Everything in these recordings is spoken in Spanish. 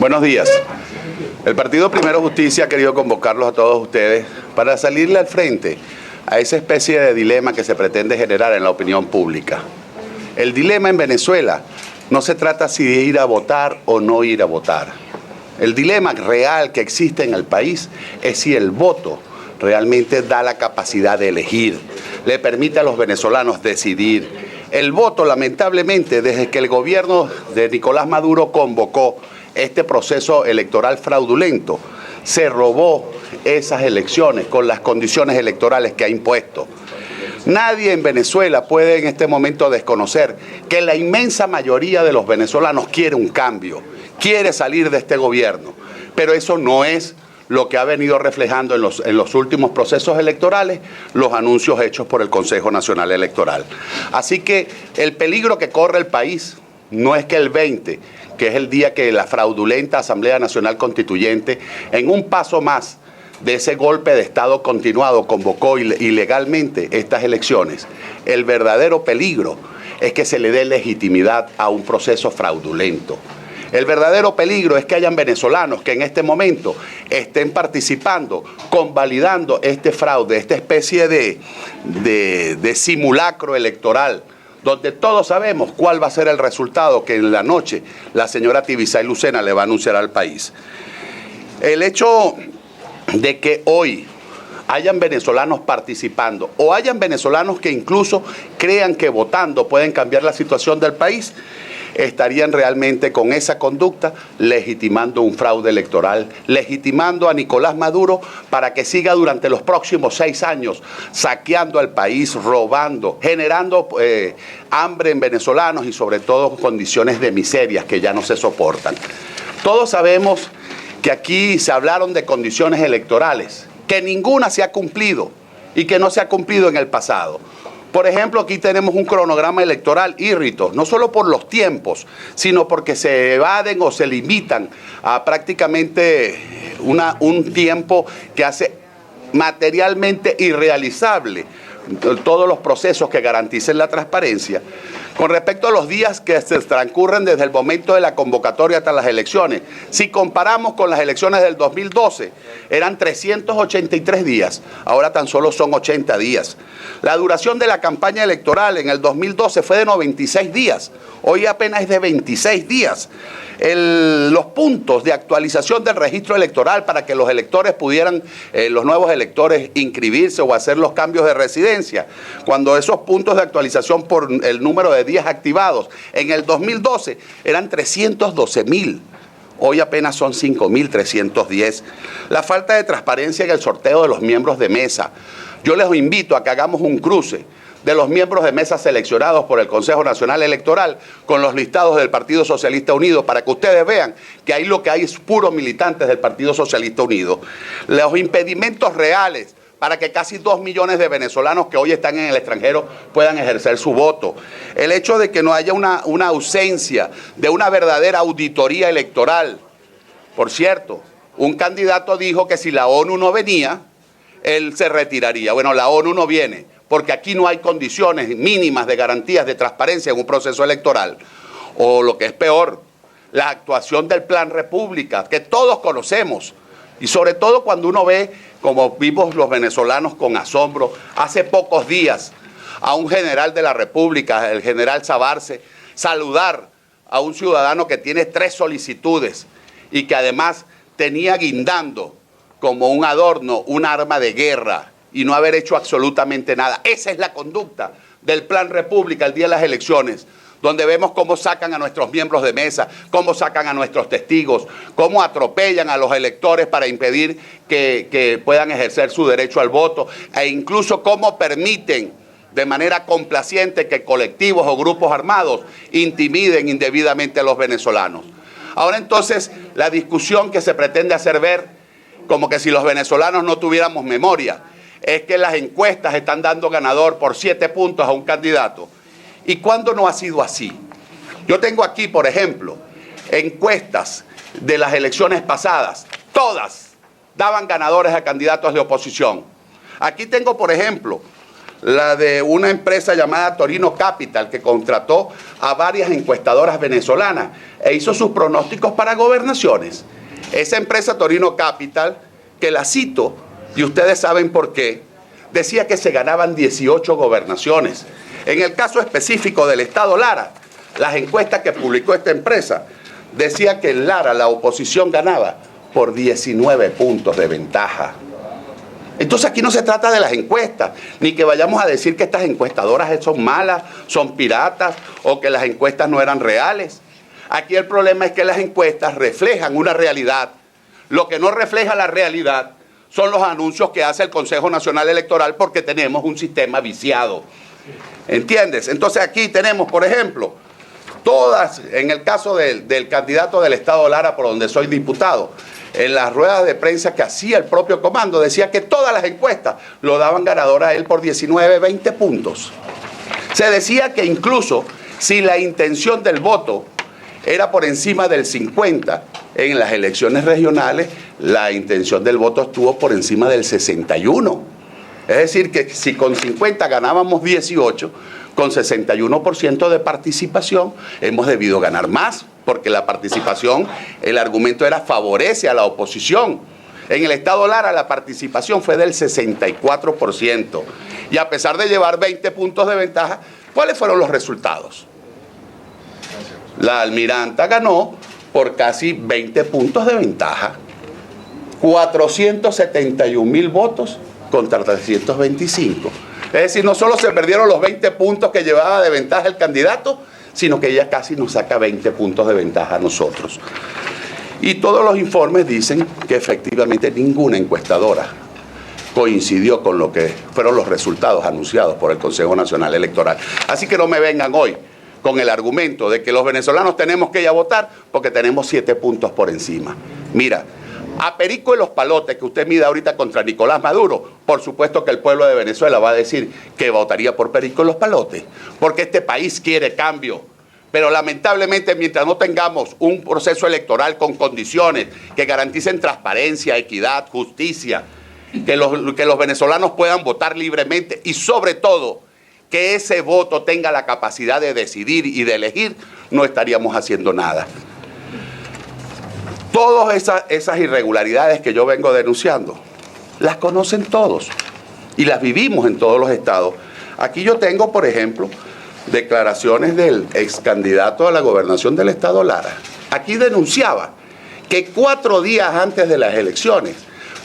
Buenos días. El Partido Primero Justicia ha querido convocarlos a todos ustedes para salirle al frente a esa especie de dilema que se pretende generar en la opinión pública. El dilema en Venezuela no se trata si de ir a votar o no ir a votar. El dilema real que existe en el país es si el voto realmente da la capacidad de elegir, le permite a los venezolanos decidir. El voto, lamentablemente, desde que el gobierno de Nicolás Maduro convocó este proceso electoral fraudulento, se robó esas elecciones con las condiciones electorales que ha impuesto. Nadie en Venezuela puede en este momento desconocer que la inmensa mayoría de los venezolanos quiere un cambio, quiere salir de este gobierno, pero eso no es lo que ha venido reflejando en los últimos procesos electorales los anuncios hechos por el Consejo Nacional Electoral. Así que el peligro que corre el país no es que el 20, que es el día que la fraudulenta Asamblea Nacional Constituyente, en un paso más de ese golpe de Estado continuado, convocó ilegalmente estas elecciones. El verdadero peligro es que se le dé legitimidad a un proceso fraudulento. El verdadero peligro es que hayan venezolanos que en este momento estén participando, convalidando este fraude, esta especie de simulacro electoral, donde todos sabemos cuál va a ser el resultado que en la noche la señora Tibisay Lucena le va a anunciar al país. El hecho de que hoy hayan venezolanos participando o hayan venezolanos que incluso crean que votando pueden cambiar la situación del país, estarían realmente con esa conducta legitimando un fraude electoral, legitimando a Nicolás Maduro para que siga durante los próximos 6 años saqueando al país, robando, generando hambre en venezolanos y sobre todo condiciones de miserias que ya no se soportan. Todos sabemos que aquí se hablaron de condiciones electorales, que ninguna se ha cumplido y que no se ha cumplido en el pasado. Por ejemplo, aquí tenemos un cronograma electoral írrito, no solo por los tiempos, sino porque se evaden o se limitan a prácticamente un tiempo que hace materialmente irrealizable todos los procesos que garanticen la transparencia. Con respecto a los días que se transcurren desde el momento de la convocatoria hasta las elecciones, si comparamos con las elecciones del 2012, eran 383 días, ahora tan solo son 80 días. La duración de la campaña electoral en el 2012 fue de 96 días, hoy apenas es de 26 días. Los puntos de actualización del registro electoral para que los electores pudieran, los nuevos electores, inscribirse o hacer los cambios de residencia, cuando esos puntos de actualización por el número de días activados en el 2012 eran 312.000. Hoy apenas son 5.310. La falta de transparencia en el sorteo de los miembros de mesa. Yo les invito a que hagamos un cruce de los miembros de mesa seleccionados por el Consejo Nacional Electoral con los listados del Partido Socialista Unido para que ustedes vean que ahí lo que hay es puros militantes del Partido Socialista Unido. Los impedimentos reales para que casi 2 millones de venezolanos que hoy están en el extranjero puedan ejercer su voto. El hecho de que no haya una ausencia de una verdadera auditoría electoral. Por cierto, un candidato dijo que si la ONU no venía, él se retiraría. Bueno, la ONU no viene, porque aquí no hay condiciones mínimas de garantías de transparencia en un proceso electoral. O lo que es peor, la actuación del Plan República, que todos conocemos, y sobre todo cuando uno ve, como vimos los venezolanos con asombro, hace pocos días, a un general de la República, el general Sabarce, saludar a un ciudadano que tiene 3 solicitudes y que además tenía guindando como un adorno un arma de guerra, y no haber hecho absolutamente nada. Esa es la conducta del Plan República el día de las elecciones, donde vemos cómo sacan a nuestros miembros de mesa, cómo sacan a nuestros testigos, cómo atropellan a los electores para impedir que puedan ejercer su derecho al voto, e incluso cómo permiten de manera complaciente que colectivos o grupos armados intimiden indebidamente a los venezolanos. Ahora entonces, la discusión que se pretende hacer ver como que si los venezolanos no tuviéramos memoria, es que las encuestas están dando ganador por 7 puntos a un candidato. ¿Y cuándo no ha sido así? Yo tengo aquí, por ejemplo, encuestas de las elecciones pasadas. Todas daban ganadores a candidatos de oposición. Aquí tengo, por ejemplo, la de una empresa llamada Torino Capital, que contrató a varias encuestadoras venezolanas e hizo sus pronósticos para gobernaciones. Esa empresa Torino Capital, que la cito, y ustedes saben por qué, decía que se ganaban 18 gobernaciones. En el caso específico del Estado Lara, las encuestas que publicó esta empresa decía que en Lara la oposición ganaba por 19 puntos de ventaja. Entonces aquí no se trata de las encuestas, ni que vayamos a decir que estas encuestadoras son malas, son piratas, o que las encuestas no eran reales. Aquí el problema es que las encuestas reflejan una realidad. Lo que no refleja la realidad son los anuncios que hace el Consejo Nacional Electoral, porque tenemos un sistema viciado. ¿Entiendes? Entonces aquí tenemos, por ejemplo, todas, en el caso del candidato del Estado Lara, por donde soy diputado, en las ruedas de prensa que hacía el propio comando, decía que todas las encuestas lo daban ganador a él por 19, 20 puntos. Se decía que incluso si la intención del voto era por encima del 50, en las elecciones regionales la intención del voto estuvo por encima del 61. Es decir, que si con 50 ganábamos 18, con 61% de participación hemos debido ganar más, porque la participación, el argumento era favorece a la oposición. En el Estado Lara la participación fue del 64%. Y a pesar de llevar 20 puntos de ventaja, ¿cuáles fueron los resultados? La Almiranta ganó por casi 20 puntos de ventaja. 471.000 votos contra 325. Es decir, no solo se perdieron los 20 puntos que llevaba de ventaja el candidato, sino que ella casi nos saca 20 puntos de ventaja a nosotros. Y todos los informes dicen que efectivamente ninguna encuestadora coincidió con lo que fueron los resultados anunciados por el Consejo Nacional Electoral. Así que no me vengan hoy con el argumento de que los venezolanos tenemos que ir a votar porque tenemos 7 puntos por encima. Mira, a Perico de los Palotes, que usted mida ahorita contra Nicolás Maduro, por supuesto que el pueblo de Venezuela va a decir que votaría por Perico de los Palotes, porque este país quiere cambio. Pero lamentablemente, mientras no tengamos un proceso electoral con condiciones que garanticen transparencia, equidad, justicia, que los venezolanos puedan votar libremente y sobre todo que ese voto tenga la capacidad de decidir y de elegir, no estaríamos haciendo nada. Todas esas irregularidades que yo vengo denunciando, las conocen todos y las vivimos en todos los estados. Aquí yo tengo, por ejemplo, declaraciones del ex candidato a la gobernación del Estado Lara. Aquí denunciaba que 4 días antes de las elecciones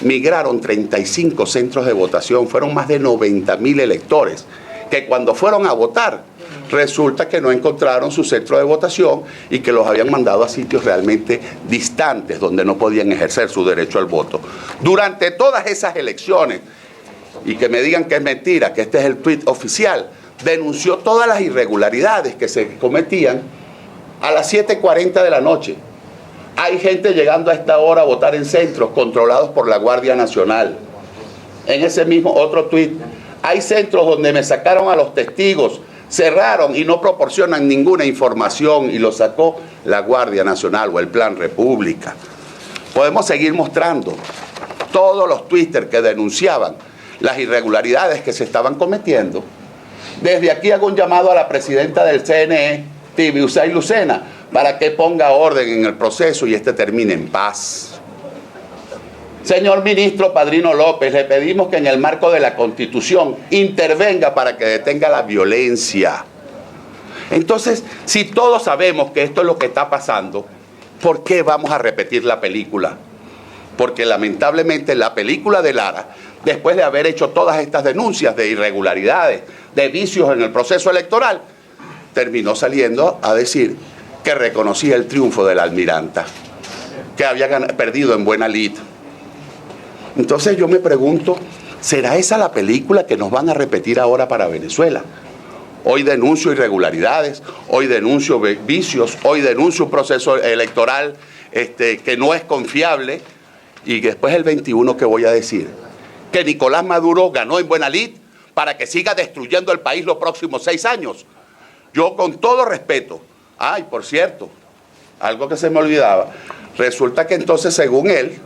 migraron 35 centros de votación, fueron más de 90.000 electores, que cuando fueron a votar, resulta que no encontraron su centro de votación y que los habían mandado a sitios realmente distantes donde no podían ejercer su derecho al voto. Durante todas esas elecciones, y que me digan que es mentira, que este es el tuit oficial, denunció todas las irregularidades que se cometían a las 7:40 de la noche. Hay gente llegando a esta hora a votar en centros controlados por la Guardia Nacional. En ese mismo otro tuit, hay centros donde me sacaron a los testigos, cerraron y no proporcionan ninguna información y lo sacó la Guardia Nacional o el Plan República. Podemos seguir mostrando todos los twitters que denunciaban las irregularidades que se estaban cometiendo. Desde aquí hago un llamado a la presidenta del CNE, Tibiusay Lucena, para que ponga orden en el proceso y este termine en paz. Señor ministro Padrino López, le pedimos que en el marco de la Constitución intervenga para que detenga la violencia. Entonces, si todos sabemos que esto es lo que está pasando, ¿por qué vamos a repetir la película? Porque lamentablemente la película de Lara, después de haber hecho todas estas denuncias de irregularidades, de vicios en el proceso electoral, terminó saliendo a decir que reconocía el triunfo de la Almiranta, que había perdido en buena lid. Entonces yo me pregunto, ¿será esa la película que nos van a repetir ahora para Venezuela? Hoy denuncio irregularidades, hoy denuncio vicios, hoy denuncio un proceso electoral que no es confiable, y después el 21, ¿qué voy a decir? Que Nicolás Maduro ganó en buena lid para que siga destruyendo el país los próximos 6 años. Yo con todo respeto, por cierto, algo que se me olvidaba, resulta que entonces según él,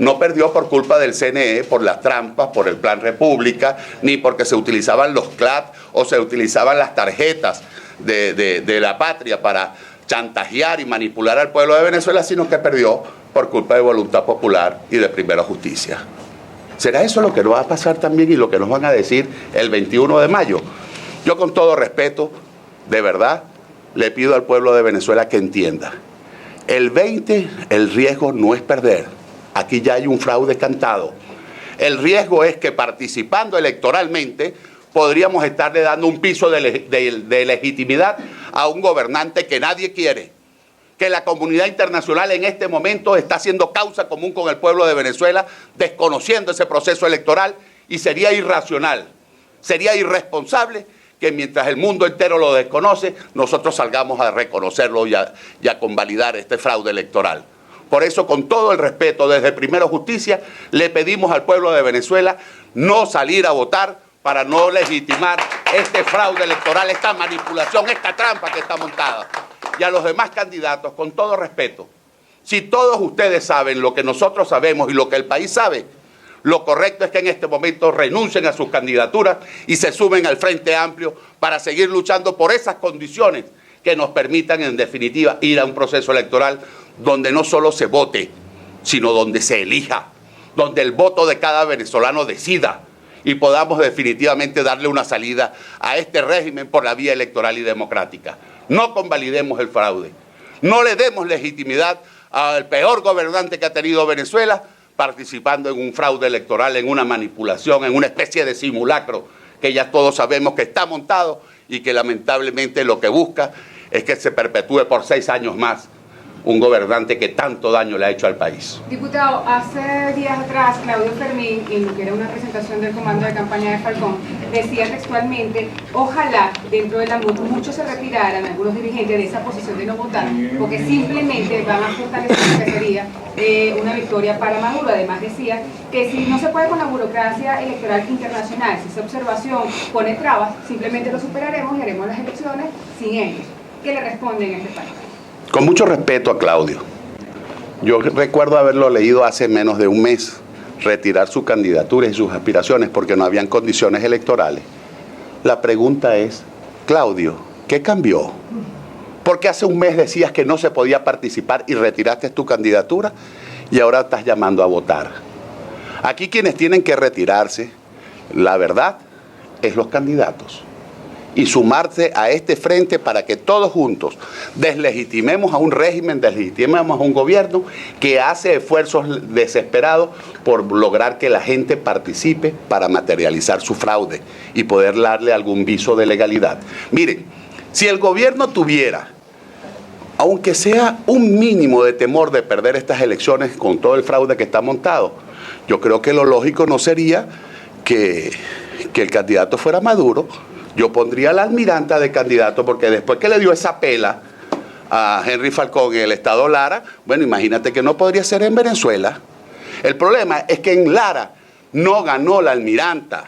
No perdió por culpa del CNE, por las trampas, por el Plan República, ni porque se utilizaban los CLAT o se utilizaban las tarjetas de la patria para chantajear y manipular al pueblo de Venezuela, sino que perdió por culpa de voluntad popular y de Primera Justicia. ¿Será eso lo que nos va a pasar también y lo que nos van a decir el 21 de mayo? Yo, con todo respeto, de verdad, le pido al pueblo de Venezuela que entienda. El 20, el riesgo no es perder. Aquí ya hay un fraude cantado. El riesgo es que, participando electoralmente, podríamos estarle dando un piso de legitimidad a un gobernante que nadie quiere, que la comunidad internacional en este momento está haciendo causa común con el pueblo de Venezuela, desconociendo ese proceso electoral, y sería irracional, sería irresponsable que mientras el mundo entero lo desconoce, nosotros salgamos a reconocerlo y a convalidar este fraude electoral. Por eso, con todo el respeto, desde Primera Justicia, le pedimos al pueblo de Venezuela no salir a votar para no legitimar este fraude electoral, esta manipulación, esta trampa que está montada. Y a los demás candidatos, con todo respeto, si todos ustedes saben lo que nosotros sabemos y lo que el país sabe, lo correcto es que en este momento renuncien a sus candidaturas y se sumen al Frente Amplio para seguir luchando por esas condiciones que nos permitan, en definitiva, ir a un proceso electoral donde no solo se vote, sino donde se elija, donde el voto de cada venezolano decida y podamos definitivamente darle una salida a este régimen por la vía electoral y democrática. No convalidemos el fraude, no le demos legitimidad al peor gobernante que ha tenido Venezuela, participando en un fraude electoral, en una manipulación, en una especie de simulacro que ya todos sabemos que está montado y que lamentablemente lo que busca es que se perpetúe por 6 años más un gobernante que tanto daño le ha hecho al país. Diputado, hace días atrás Claudio Fermín, en lo que era una presentación del comando de campaña de Falcón, decía textualmente: ojalá dentro de la MUD muchos se retiraran, algunos dirigentes, de esa posición de no votar, porque simplemente van a fortalecer lo que sería una victoria para Maduro. Además decía que si no se puede con la burocracia electoral internacional, si esa observación pone trabas, simplemente lo superaremos y haremos las elecciones sin ellos. ¿Qué le responden en este país? Con mucho respeto a Claudio, yo recuerdo haberlo leído hace menos de un mes, retirar su candidatura y sus aspiraciones porque no habían condiciones electorales. La pregunta es, Claudio, ¿qué cambió? ¿Por qué hace un mes decías que no se podía participar y retiraste tu candidatura y ahora estás llamando a votar? Aquí quienes tienen que retirarse, la verdad, es los candidatos. Y sumarse a este frente para que todos juntos deslegitimemos a un régimen, deslegitimemos a un gobierno que hace esfuerzos desesperados por lograr que la gente participe para materializar su fraude y poder darle algún viso de legalidad. Miren, si el gobierno tuviera, aunque sea un mínimo de temor de perder estas elecciones con todo el fraude que está montado, yo creo que lo lógico no sería que el candidato fuera Maduro. Yo pondría al almiranta de candidato, porque después que le dio esa pela a Henry Falcón en el estado Lara, bueno, imagínate que no podría ser en Venezuela. El problema es que en Lara no ganó la almiranta,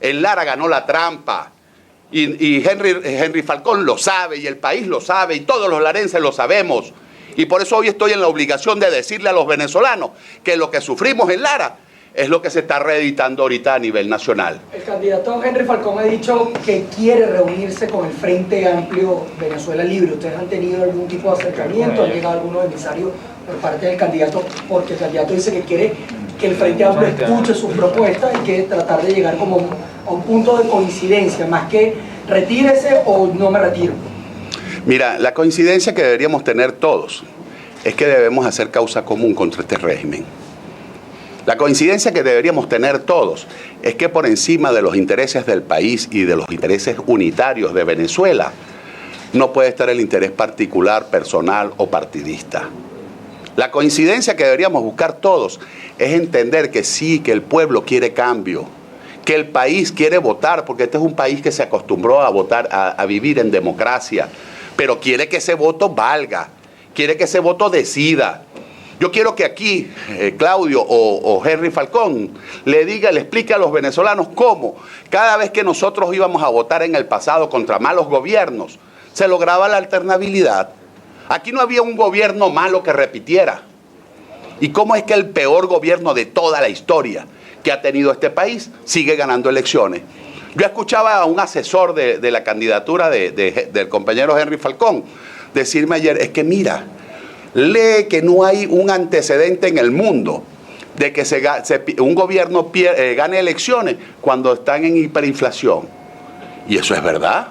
en Lara ganó la trampa, y Henry Falcón lo sabe, y el país lo sabe, y todos los larenses lo sabemos. Y por eso hoy estoy en la obligación de decirle a los venezolanos que lo que sufrimos en Lara es lo que se está reeditando ahorita a nivel nacional. El candidato Henry Falcón ha dicho que quiere reunirse con el Frente Amplio Venezuela Libre. ¿Ustedes han tenido algún tipo de acercamiento? ¿Han llegado algunos emisarios por parte del candidato? Porque el candidato dice que quiere que el Frente Amplio escuche sus propuestas y que tratar de llegar como a un punto de coincidencia, más que retírese o no me retiro. Mira, la coincidencia que deberíamos tener todos es que debemos hacer causa común contra este régimen. La coincidencia que deberíamos tener todos es que por encima de los intereses del país y de los intereses unitarios de Venezuela, no puede estar el interés particular, personal o partidista. La coincidencia que deberíamos buscar todos es entender que sí, que el pueblo quiere cambio, que el país quiere votar, porque este es un país que se acostumbró a votar, a vivir en democracia, pero quiere que ese voto valga, quiere que ese voto decida. Yo quiero que aquí Claudio o Henry Falcón le explique a los venezolanos cómo cada vez que nosotros íbamos a votar en el pasado contra malos gobiernos, se lograba la alternabilidad. Aquí no había un gobierno malo que repitiera. ¿Y cómo es que el peor gobierno de toda la historia que ha tenido este país sigue ganando elecciones? Yo escuchaba a un asesor de la candidatura del compañero Henry Falcón decirme ayer, es que mira, lee que no hay un antecedente en el mundo de que un gobierno gane elecciones cuando están en hiperinflación. Y eso es verdad.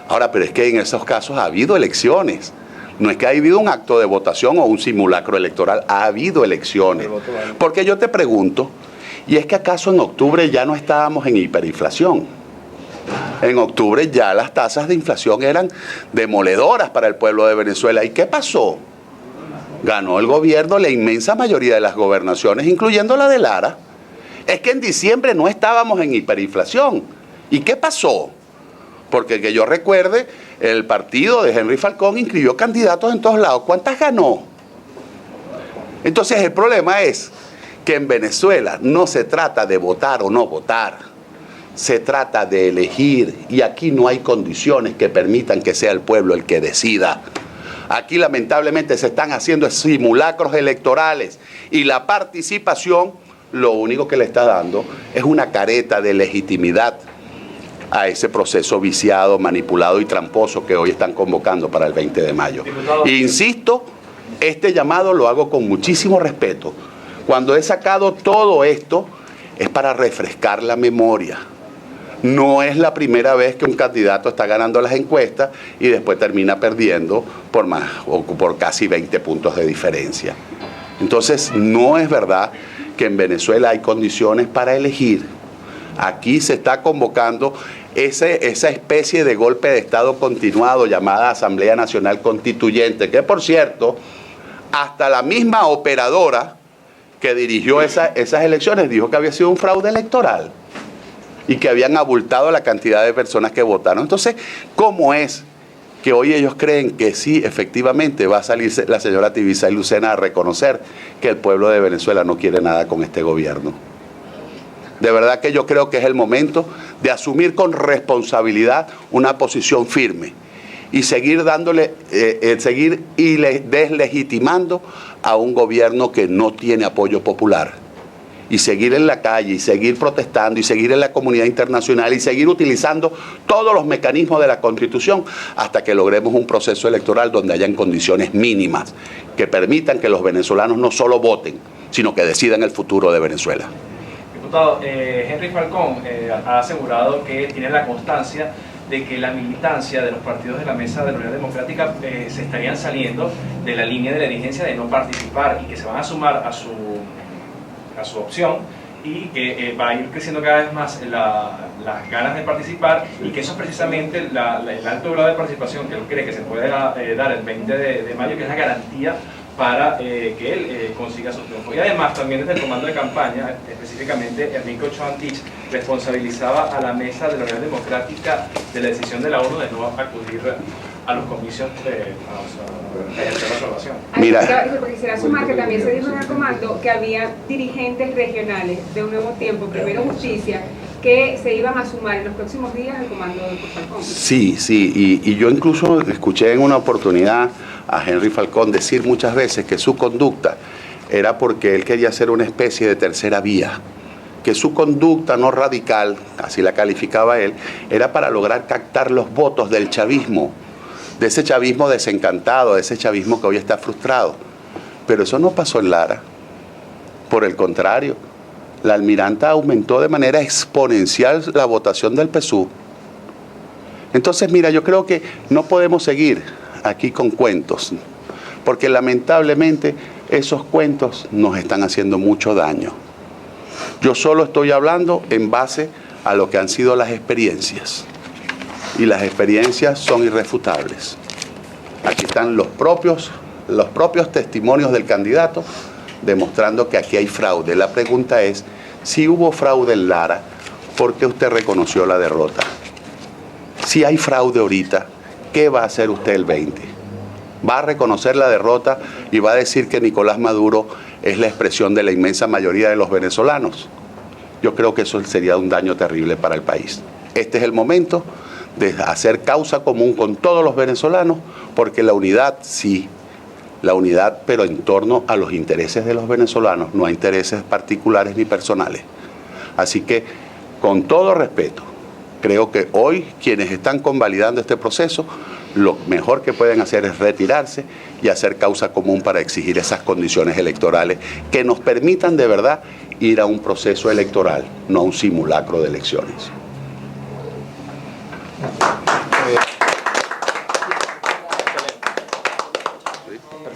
Ahora, pero es que en esos casos ha habido elecciones. No es que ha habido un acto de votación o un simulacro electoral, ha habido elecciones. Porque yo te pregunto, ¿y es que acaso en octubre ya no estábamos en hiperinflación? En octubre ya las tasas de inflación eran demoledoras para el pueblo de Venezuela. ¿Y qué pasó? Ganó el gobierno la inmensa mayoría de las gobernaciones, incluyendo la de Lara. Es que en diciembre no estábamos en hiperinflación. ¿Y qué pasó? Porque que yo recuerde, el partido de Henry Falcón inscribió candidatos en todos lados. ¿Cuántas ganó? Entonces el problema es que en Venezuela no se trata de votar o no votar, se trata de elegir, y aquí no hay condiciones que permitan que sea el pueblo el que decida. Aquí lamentablemente se están haciendo simulacros electorales y la participación lo único que le está dando es una careta de legitimidad a ese proceso viciado, manipulado y tramposo que hoy están convocando para el 20 de mayo. E insisto, este llamado lo hago con muchísimo respeto. Cuando he sacado todo esto es para refrescar la memoria. No es la primera vez que un candidato está ganando las encuestas y después termina perdiendo por más o por casi 20 puntos de diferencia. Entonces, no es verdad que en Venezuela hay condiciones para elegir. Aquí se está convocando esa especie de golpe de Estado continuado llamada Asamblea Nacional Constituyente, que por cierto, hasta la misma operadora que dirigió esas elecciones dijo que había sido un fraude electoral y que habían abultado la cantidad de personas que votaron. Entonces, ¿cómo es que hoy ellos creen que sí, efectivamente, va a salir la señora Tibisay Lucena a reconocer que el pueblo de Venezuela no quiere nada con este gobierno? De verdad que yo creo que es el momento de asumir con responsabilidad una posición firme y seguir deslegitimando a un gobierno que no tiene apoyo popular. Y seguir en la calle, y seguir protestando, y seguir en la comunidad internacional, y seguir utilizando todos los mecanismos de la Constitución hasta que logremos un proceso electoral donde hayan condiciones mínimas que permitan que los venezolanos no solo voten, sino que decidan el futuro de Venezuela. Diputado, Henry Falcón ha asegurado que tiene la constancia de que la militancia de los partidos de la Mesa de la Unidad Democrática se estarían saliendo de la línea de la dirigencia de no participar y que se van a sumar a su opción y que va a ir creciendo cada vez más las ganas de participar y que eso es precisamente el alto grado de participación que él cree que se puede dar el 20 de mayo, que es la garantía para que él consiga su triunfo. Y además también desde el comando de campaña, específicamente Enrique Ochoa Antich, responsabilizaba a la Mesa de la Unidad Democrática de la decisión de la ONU de no acudir a los comicios a ejercer la aprobación. Mira, quisiera sumar que también se dijo en el comando que había dirigentes regionales de Un Nuevo Tiempo, Primero Justicia, que se iban a sumar en los próximos días al comando de Falcón. Sí, y yo incluso escuché en una oportunidad a Henry Falcón decir muchas veces que su conducta era porque él quería ser una especie de tercera vía, que su conducta no radical, así la calificaba él, era para lograr captar los votos del chavismo, de ese chavismo desencantado, de ese chavismo que hoy está frustrado. Pero eso no pasó en Lara. Por el contrario, la almiranta aumentó de manera exponencial la votación del PSUV. Entonces, mira, yo creo que no podemos seguir aquí con cuentos, porque lamentablemente esos cuentos nos están haciendo mucho daño. Yo solo estoy hablando en base a lo que han sido las experiencias, y las experiencias son irrefutables. Aquí están los propios testimonios del candidato demostrando que aquí hay fraude. La pregunta es, si hubo fraude en Lara, ¿por qué usted reconoció la derrota? Si hay fraude ahorita, ¿qué va a hacer usted el 20? ¿Va a reconocer la derrota y va a decir que Nicolás Maduro es la expresión de la inmensa mayoría de los venezolanos? Yo creo que eso sería un daño terrible para el país. Este es el momento de hacer causa común con todos los venezolanos, porque la unidad sí la unidad, pero en torno a los intereses de los venezolanos, no a intereses particulares ni personales. Así que, con todo respeto, creo que hoy quienes están convalidando este proceso, lo mejor que pueden hacer es retirarse y hacer causa común para exigir esas condiciones electorales que nos permitan de verdad ir a un proceso electoral, no a un simulacro de elecciones.